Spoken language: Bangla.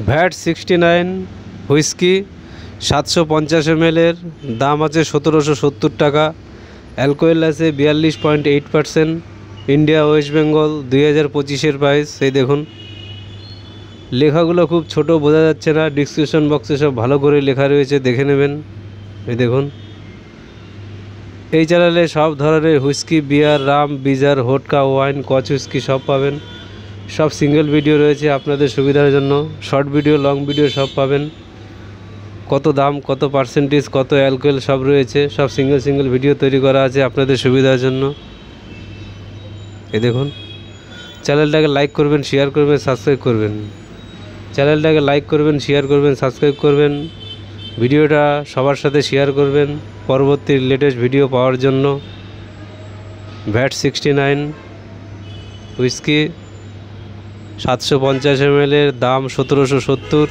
ভ্যাট 69 হুইস্কি 750 ml এর দাম আছে 1770 টাকা। অ্যালকোহল আছে 42.8%। ইন্ডিয়া ওয়েস্ট বেঙ্গল 2025-এর প্রাইস। এই দেখুন লেখাগুলো খুব ছোট, বোঝা যাচ্ছে না। ডিসক্রিপশন বক্সে সব ভালো করে লেখা রয়েছে, দেখে নেবেন। এই দেখুন এই চ্যানেলে সব ধরনের হুইস্কি, বিয়ার, রাম, বিজার, হোটকা, ওয়াইন, কচ হুইস্কি সব পাবেন। সব সিঙ্গেল ভিডিও রয়েছে আপনাদের সুবিধার জন্য। শর্ট ভিডিও, লং ভিডিও সব পাবেন। কত দাম, কত পার্সেন্টেজ, কত অ্যালকোহল সব রয়েছে। সব সিঙ্গেল ভিডিও তৈরি করা আছে আপনাদের সুবিধার জন্য। এই দেখুন চ্যানেলটাকে লাইক করবেন, শেয়ার করবেন, সাবস্ক্রাইব করবেন। চ্যানেলটাকে লাইক করবেন, শেয়ার করবেন, সাবস্ক্রাইব করবেন। ভিডিওটা সবার সাথে শেয়ার করবেন পরবর্তী লেটেস্ট ভিডিও পাওয়ার জন্য। ভ্যাট 69 হুইস্কি 750 ml এর দাম 1770।